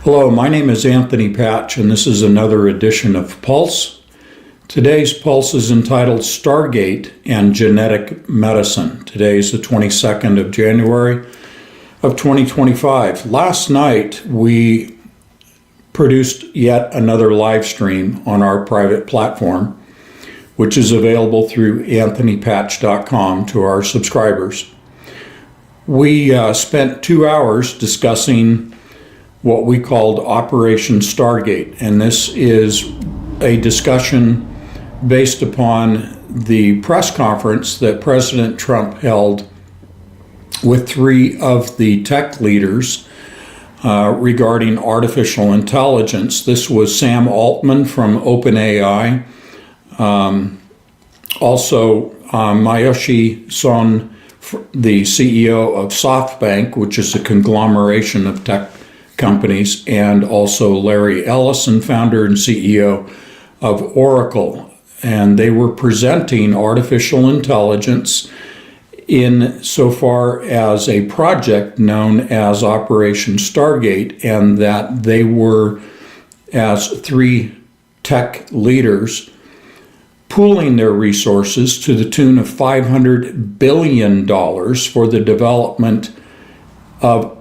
Hello, my name is Anthony Patch, and this is another edition of Pulse. Today's Pulse is entitled Stargate and Genetic Medicine. Today is the 22nd of January of 2025. Last night, we produced yet another live stream on our private platform, which is available through anthonypatch.com to our subscribers. We spent 2 hours discussing what we called Operation Stargate, and this is a discussion based upon the press conference that President Trump held with 3 of the tech leaders regarding artificial intelligence. This was Sam Altman from OpenAI, also Masayoshi Son, the CEO of SoftBank, which is a conglomeration of tech companies, and also Larry Ellison, founder and CEO of Oracle. And they were presenting artificial intelligence in so far as a project known as Operation Stargate, and that they were, as 3 tech leaders, pooling their resources to the tune of $500 billion for the development of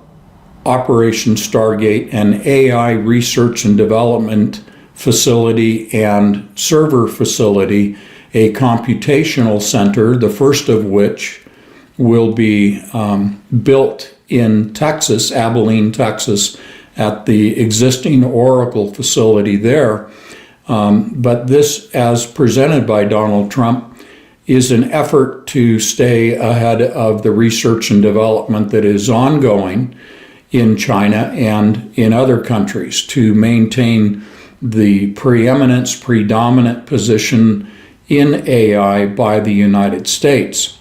Operation Stargate, an AI research and development facility and server facility, a computational center, the first of which will be built in Texas, Abilene, Texas, at the existing Oracle facility there. But this, as presented by Donald Trump, is an effort to stay ahead of the research and development that is ongoing in China and in other countries to maintain the predominant position in AI by the United States.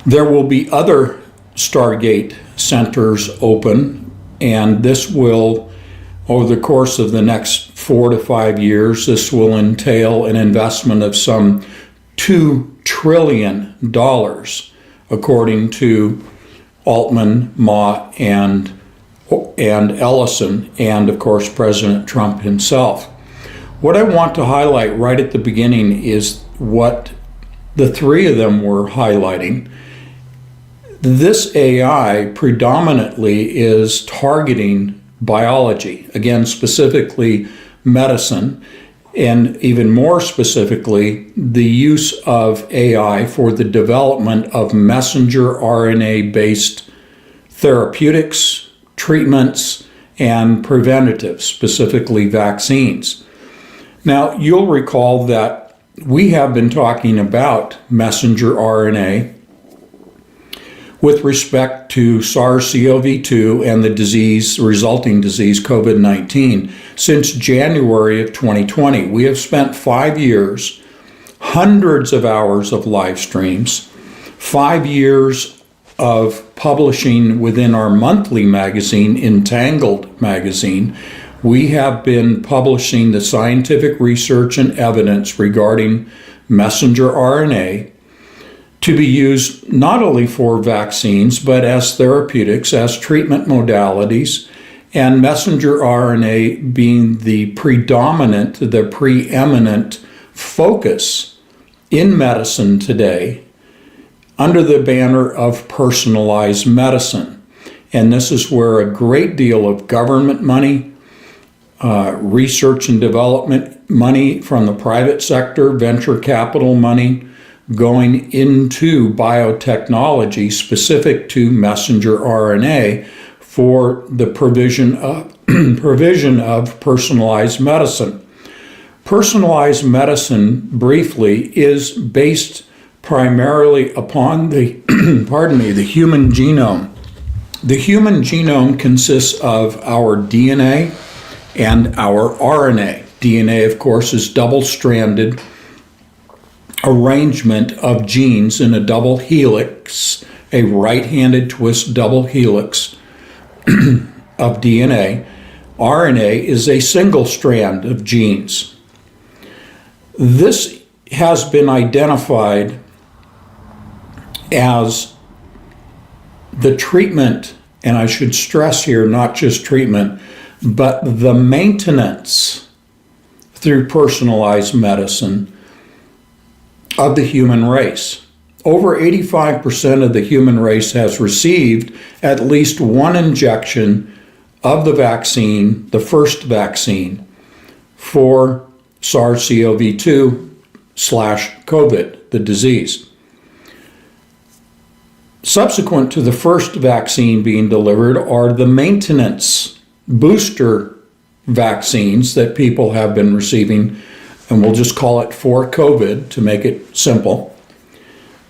There will be other Stargate centers open, and this will, over the course of the next 4 to 5 years, this will entail an investment of some $2 trillion, according to Altman, Ma, and Ellison, and of course President Trump himself. What I want to highlight right at the beginning is what the 3 of them were highlighting. This AI predominantly is targeting biology, again specifically medicine, and even more specifically the use of AI for the development of messenger RNA-based therapeutics, treatments, and preventatives, specifically vaccines. Now, you'll recall that we have been talking about messenger RNA with respect to SARS-CoV-2 and the resulting disease COVID-19 since January of 2020. We have spent 5 years, hundreds of hours of live streams, 5 years of publishing within our monthly magazine, Entangled magazine. We have been publishing the scientific research and evidence regarding messenger RNA to be used not only for vaccines, but as therapeutics, as treatment modalities, and messenger RNA being the preeminent focus in medicine today under the banner of personalized medicine. And this is where a great deal of government money, research and development money from the private sector, venture capital money, going into biotechnology specific to messenger RNA for the provision of personalized medicine. Personalized medicine, briefly, is based primarily upon the the human genome. The human genome consists of our DNA and our RNA. DNA, of course, is double-stranded arrangement of genes in a double helix, a right-handed twist double helix of DNA. RNA is a single strand of genes. This has been identified as the treatment and I should stress here, not just treatment, but the maintenance through personalized medicine of the human race. Over 85% of the human race has received at least one injection of the vaccine, the first vaccine, for SARS-CoV-2/COVID, the disease. Subsequent to the first vaccine being delivered are the maintenance booster vaccines that people have been receiving, and we'll just call it for COVID to make it simple.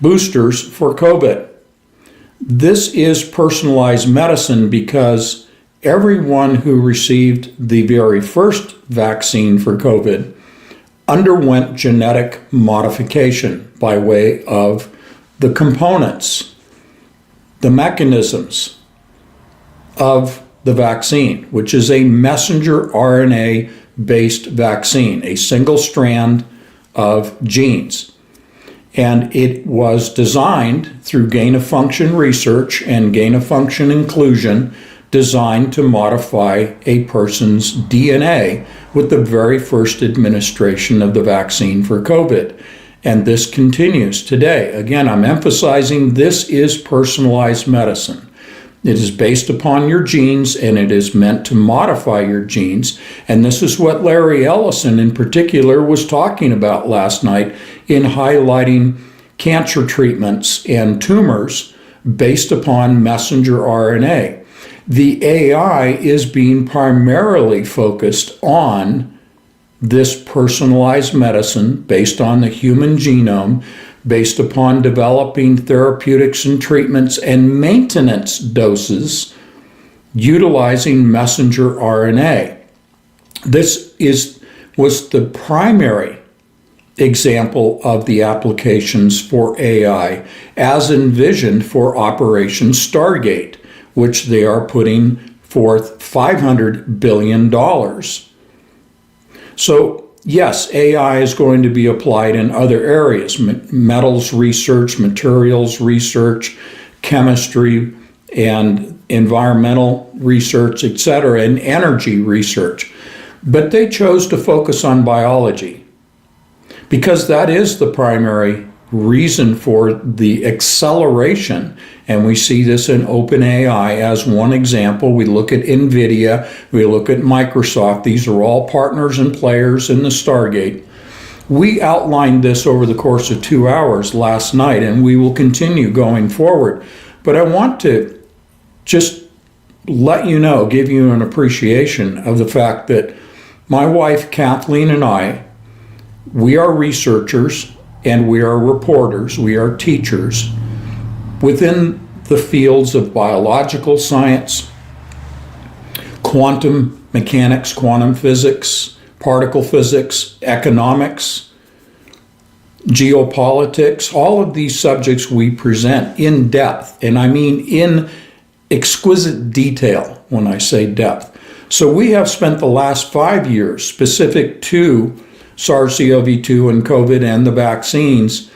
Boosters for COVID. This is personalized medicine because everyone who received the very first vaccine for COVID underwent genetic modification by way of the components, the mechanisms of the vaccine, which is a messenger RNA-based vaccine, a single strand of genes. And it was designed through gain-of-function research and gain-of-function inclusion, designed to modify a person's DNA with the very first administration of the vaccine for COVID. And this continues today. Again, I'm emphasizing this is personalized medicine. It is based upon your genes, and it is meant to modify your genes. And this is what Larry Ellison in particular was talking about last night in highlighting cancer treatments and tumors based upon messenger RNA. The AI is being primarily focused on this personalized medicine based on the human genome, based upon developing therapeutics and treatments and maintenance doses utilizing messenger RNA. This was the primary example of the applications for AI as envisioned for Operation Stargate, which they are putting forth $500 billion. So yes, AI is going to be applied in other areas, metals research, materials research, chemistry, and environmental research, etc., and energy research. But they chose to focus on biology because that is the primary reason for the acceleration. And we see this in OpenAI as one example. We look at NVIDIA, we look at Microsoft. These are all partners and players in the Stargate. We outlined this over the course of 2 hours last night, and we will continue going forward. But I want to just let you know, give you an appreciation of the fact that my wife Kathleen and I, we are researchers and we are reporters, we are teachers within the fields of biological science, quantum mechanics, quantum physics, particle physics, economics, geopolitics. All of these subjects we present in depth, and I mean in exquisite detail when I say depth. So we have spent the last 5 years specific to SARS-CoV-2 and COVID and the vaccines,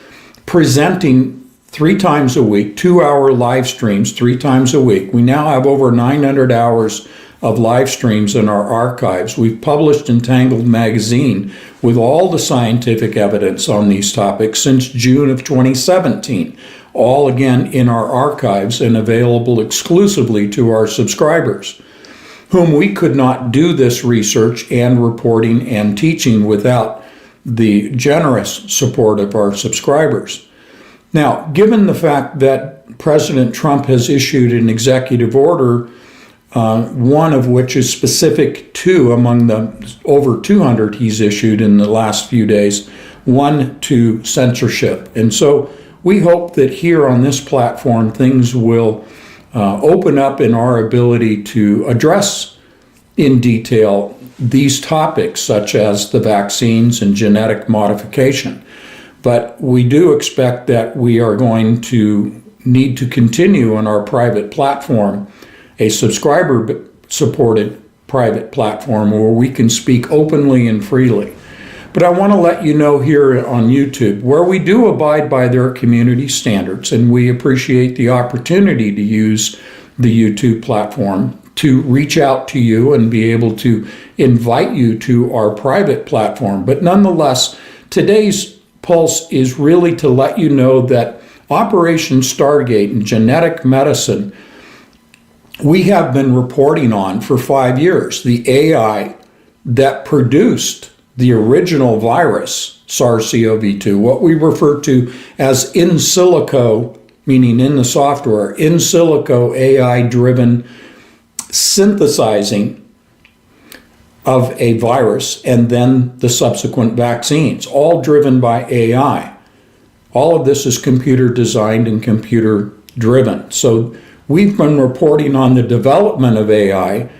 presenting 3 times a week, 2-hour live streams 3 times a week. We now have over 900 hours of live streams in our archives. We've published in Tangled magazine with all the scientific evidence on these topics since June of 2017, all again in our archives and available exclusively to our subscribers, whom we could not do this research and reporting and teaching without the generous support of our subscribers. Now, given the fact that President Trump has issued an executive order, one of which is specific to, among the over 200 he's issued in the last few days, one to censorship. And so we hope that here on this platform, things will open up in our ability to address in detail these topics, such as the vaccines and genetic modification. But we do expect that we are going to need to continue on our private platform, a subscriber-supported private platform where we can speak openly and freely. But I want to let you know here on YouTube, where we do abide by their community standards, and we appreciate the opportunity to use the YouTube platform to reach out to you and be able to invite you to our private platform. But nonetheless, today's Pulse is really to let you know that Operation Stargate and genetic medicine, we have been reporting on for 5 years. The AI that produced the original virus, SARS-CoV-2, what we refer to as in silico, meaning in the software, in silico AI-driven synthesizing of a virus, and then the subsequent vaccines, all driven by AI. All of this is computer designed and computer driven. So we've been reporting on the development of AI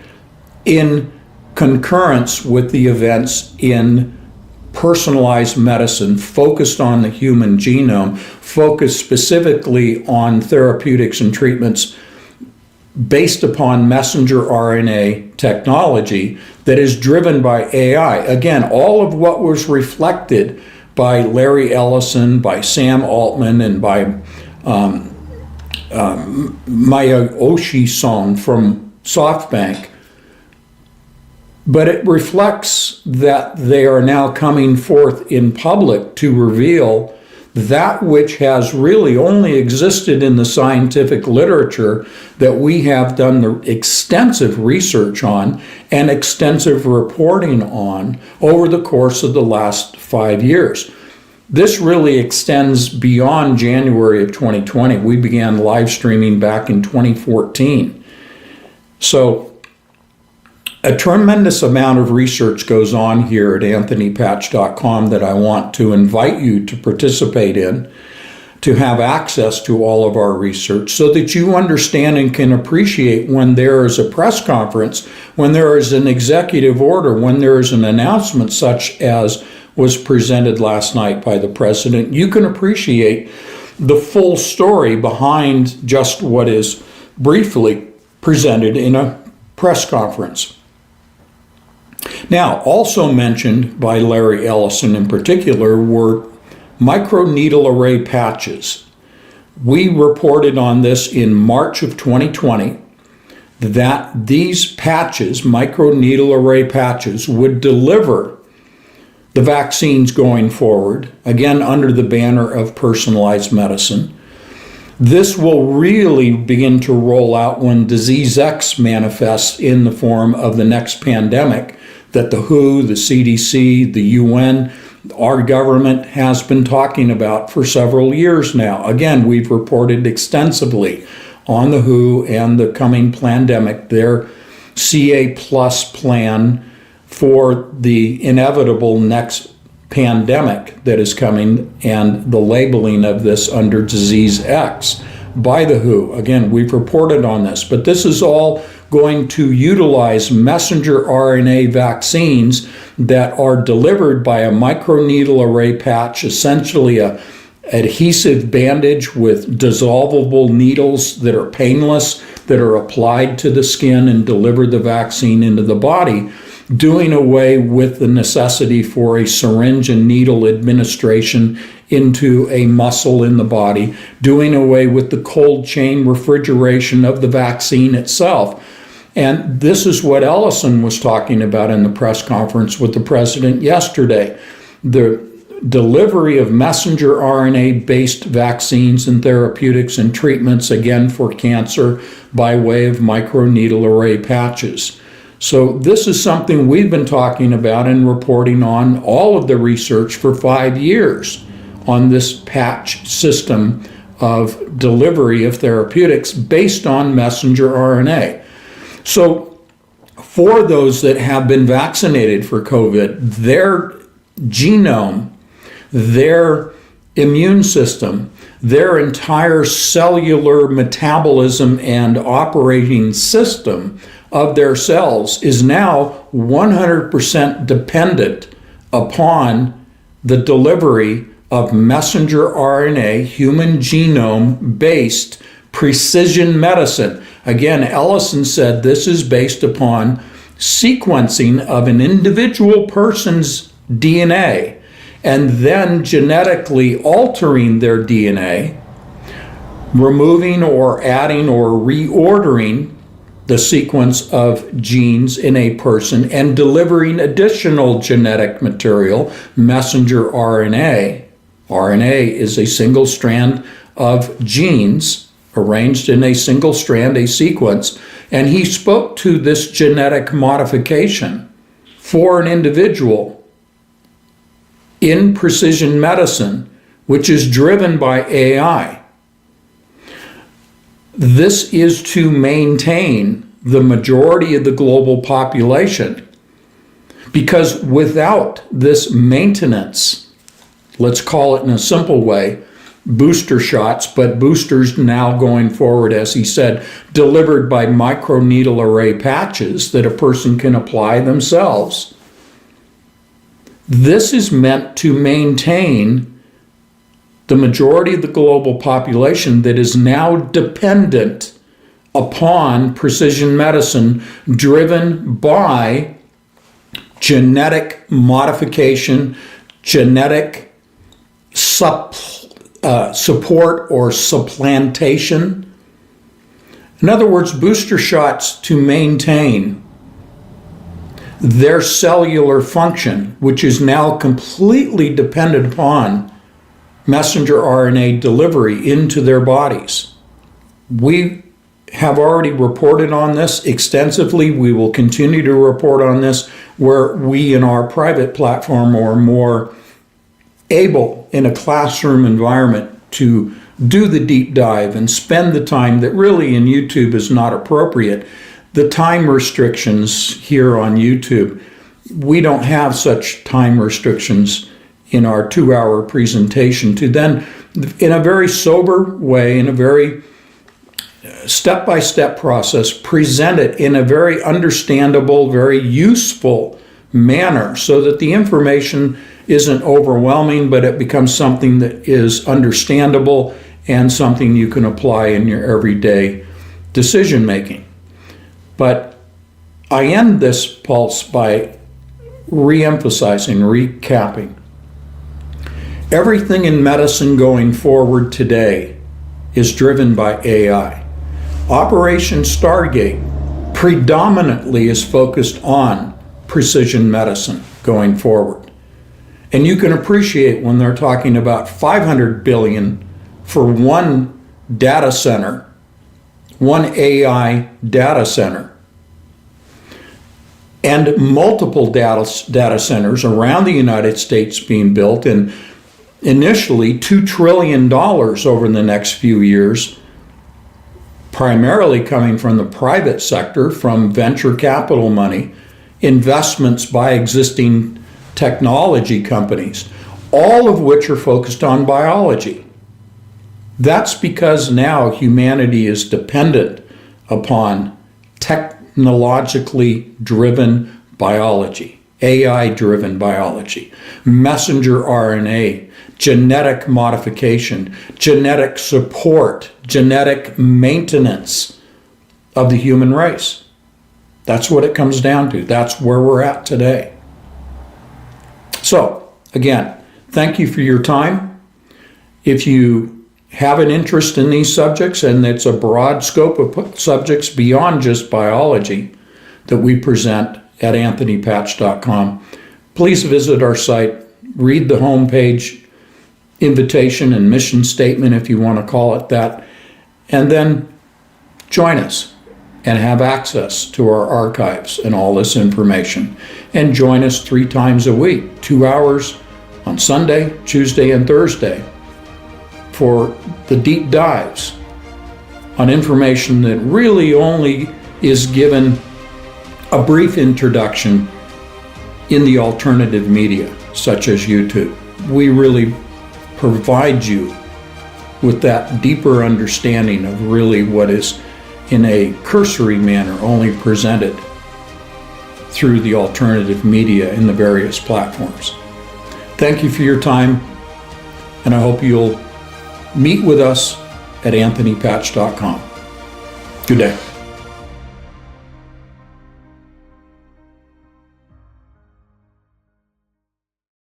in concurrence with the events in personalized medicine, focused on the human genome, focused specifically on therapeutics and treatments based upon messenger RNA technology that is driven by AI. Again, all of what was reflected by Larry Ellison, by Sam Altman, and by Masayoshi Son from SoftBank, but it reflects that they are now coming forth in public to reveal that which has really only existed in the scientific literature that we have done the extensive research on and extensive reporting on over the course of the last 5 years. This really extends beyond January of 2020. We began live streaming back in 2014. So a tremendous amount of research goes on here at anthonypatch.com that I want to invite you to participate in, to have access to all of our research so that you understand and can appreciate when there is a press conference, when there is an executive order, when there is an announcement such as was presented last night by the president. You can appreciate the full story behind just what is briefly presented in a press conference. Now, also mentioned by Larry Ellison in particular were microneedle array patches. We reported on this in March of 2020 that these patches, microneedle array patches, would deliver the vaccines going forward, again under the banner of personalized medicine. This will really begin to roll out when Disease X manifests in the form of the next pandemic that the WHO, the CDC, the UN, our government has been talking about for several years now. Again, we've reported extensively on the WHO and the coming pandemic, their CA plus plan for the inevitable next pandemic that is coming, and the labeling of this under Disease X by the WHO. Again, we've reported on this, but this is all going to utilize messenger RNA vaccines that are delivered by a microneedle array patch, essentially a adhesive bandage with dissolvable needles that are painless, that are applied to the skin and deliver the vaccine into the body, doing away with the necessity for a syringe and needle administration into a muscle in the body, doing away with the cold chain refrigeration of the vaccine itself. And this is what Ellison was talking about in the press conference with the president yesterday. The delivery of messenger RNA-based vaccines and therapeutics and treatments, again for cancer, by way of microneedle array patches. So this is something we've been talking about and reporting on all of the research for 5 years on this patch system of delivery of therapeutics based on messenger RNA. So for those that have been vaccinated for COVID, their genome, their immune system, their entire cellular metabolism and operating system of their cells is now 100% dependent upon the delivery of messenger RNA, human genome-based precision medicine. Again, Ellison said this is based upon sequencing of an individual person's DNA and then genetically altering their DNA, removing or adding or reordering the sequence of genes in a person and delivering additional genetic material, messenger RNA. RNA is a single strand of genes arranged in a single strand, a sequence, and he spoke to this genetic modification for an individual in precision medicine, which is driven by AI. This is to maintain the majority of the global population, because without this maintenance, let's call it in a simple way, booster shots, but boosters now going forward, as he said, delivered by microneedle array patches that a person can apply themselves. This is meant to maintain the majority of the global population that is now dependent upon precision medicine driven by genetic modification, genetic support or supplantation. In other words, booster shots to maintain their cellular function, which is now completely dependent upon messenger RNA delivery into their bodies. We have already reported on this extensively. We will continue to report on this where we in our private platform are more able in a classroom environment to do the deep dive and spend the time that really in YouTube is not appropriate. The time restrictions here on YouTube, we don't have such time restrictions in our 2-hour presentation to then, in a very sober way, in a very step-by-step process, present it in a very understandable, very useful manner so that the information isn't overwhelming, but it becomes something that is understandable and something you can apply in your everyday decision making. But I end this pulse by re-emphasizing, recapping. Everything in medicine going forward today is driven by AI. Operation Stargate predominantly is focused on precision medicine going forward. And you can appreciate when they're talking about $500 billion for one data center, one AI data center, and multiple data centers around the United States being built, and initially $2 trillion over the next few years, primarily coming from the private sector, from venture capital money, investments by existing technology companies, all of which are focused on biology. That's because now humanity is dependent upon technologically driven biology, AI-driven biology, messenger RNA, genetic modification, genetic support, genetic maintenance of the human race. That's what it comes down to. That's where we're at today. So, again, thank you for your time. If you have an interest in these subjects, and it's a broad scope of subjects beyond just biology that we present at anthonypatch.com, please visit our site, read the homepage invitation and mission statement, if you want to call it that, and then join us and have access to our archives and all this information. And join us 3 times a week, 2 hours on Sunday, Tuesday, and Thursday for the deep dives on information that really only is given a brief introduction in the alternative media, such as YouTube. We really provide you with that deeper understanding of really what is in a cursory manner only presented through the alternative media in the various platforms. Thank you for your time, and I hope you'll meet with us at anthonypatch.com. Good day.